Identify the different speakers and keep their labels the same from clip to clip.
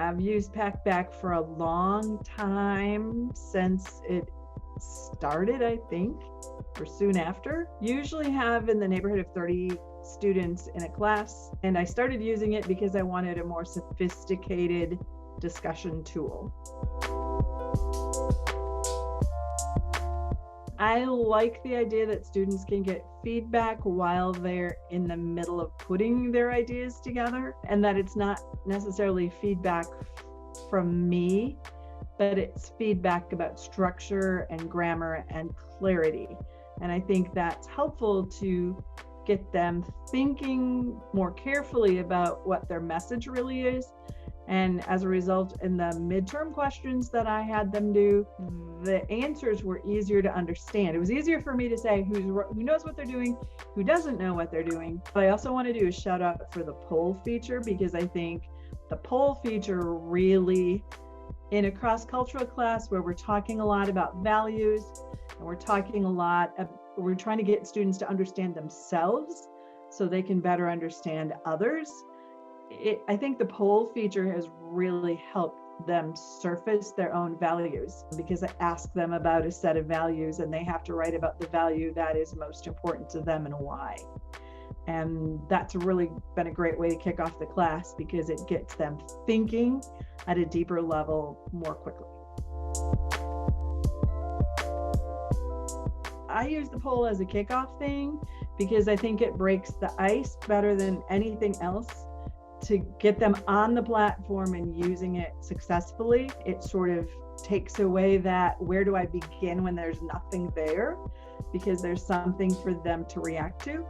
Speaker 1: I've used Packback for a long time, since it started, I think, or soon after. Usually have in the neighborhood of 30 students in a class, and I started using it because I wanted a more sophisticated discussion tool. I like the idea that students can get feedback while they're in the middle of putting their ideas together, and that it's not necessarily feedback from me, but it's feedback about structure and grammar and clarity. And I think that's helpful to get them thinking more carefully about what their message really is. And as a result, in the midterm questions that I had them do, the answers were easier to understand. It was easier for me to say who knows what they're doing, who doesn't know what they're doing. But I also want to do a shout out for the poll feature, because I think the poll feature really, in a cross-cultural class where we're talking a lot about values, and we're trying to get students to understand themselves so they can better understand others. I think the poll feature has really helped them surface their own values, because I ask them about a set of values and they have to write about the value that is most important to them and why. And that's really been a great way to kick off the class, because it gets them thinking at a deeper level more quickly. I use the poll as a kickoff thing because I think it breaks the ice better than anything else to get them on the platform and using it successfully. It sort of takes away that where do I begin when there's nothing there, because there's something for them to react to.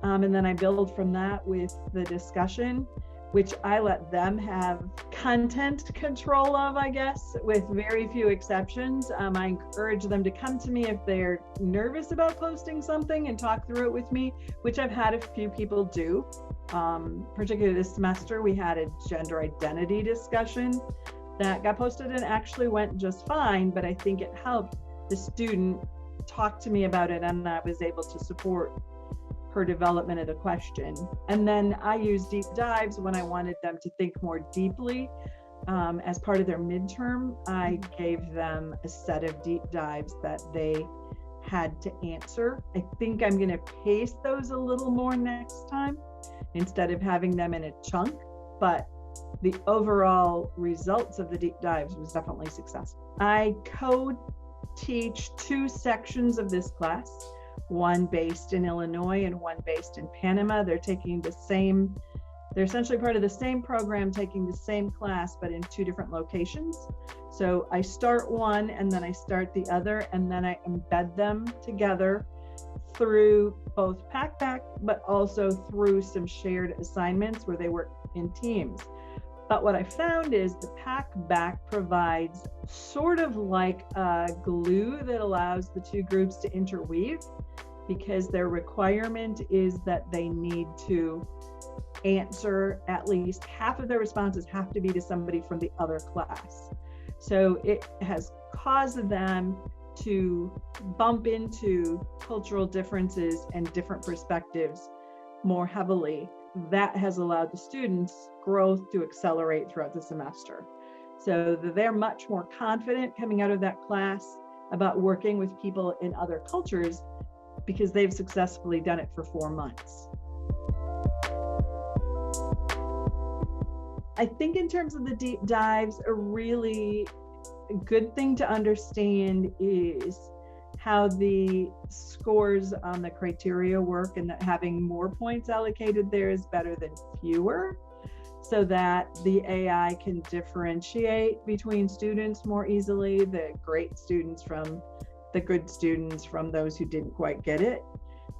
Speaker 1: And then I build from that with the discussion, which I let them have content control of, I guess, with very few exceptions. I encourage them to come to me if they're nervous about posting something and talk through it with me, which I've had a few people do. Particularly this semester, we had a gender identity discussion that got posted and actually went just fine, but I think it helped the student talk to me about it, and I was able to support her development of the question. And then I use deep dives when I wanted them to think more deeply. As part of their midterm, I gave them a set of deep dives that they had to answer. I think I'm going to pace those a little more next time instead of having them in a chunk, but the overall results of the deep dives was definitely successful. I co-teach 2 sections of this class, one based in Illinois and one based in Panama. They're essentially part of the same program, taking the same class, but in 2 different locations. So I start one and then I start the other, and then I embed them together through both Packback, but also through some shared assignments where they work in teams. But what I found is the Packback provides sort of like a glue that allows the 2 groups to interweave, because their requirement is that they need to answer at least half of their responses have to be to somebody from the other class. So it has caused them to bump into cultural differences and different perspectives more heavily. That has allowed the students' growth to accelerate throughout the semester. So they're much more confident coming out of that class about working with people in other cultures, because they've successfully done it for 4 months. I think in terms of the deep dives, a really good thing to understand is how the scores on the criteria work, and that having more points allocated there is better than fewer, so that the AI can differentiate between students more easily, the great students from the good students from those who didn't quite get it.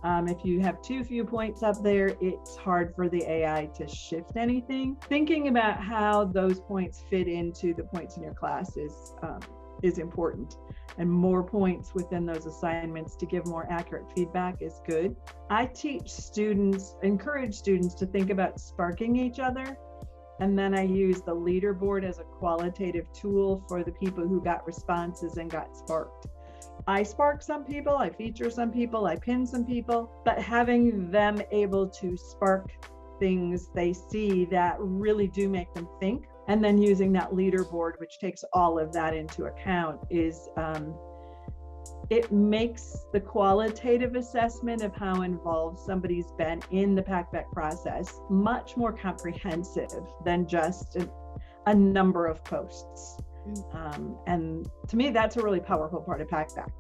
Speaker 1: If you have too few points up there, it's hard for the AI to shift anything. Thinking about how those points fit into the points in your class is important, and more points within those assignments to give more accurate feedback is good. I encourage students to think about sparking each other, and then I use the leaderboard as a qualitative tool for the people who got responses and got sparked. I spark some people, I feature some people, I pin some people, but having them able to spark things they see that really do make them think And then using that leaderboard, which takes all of that into account, is it makes the qualitative assessment of how involved somebody's been in the Packback process much more comprehensive than just a number of posts. And to me, that's a really powerful part of Packback.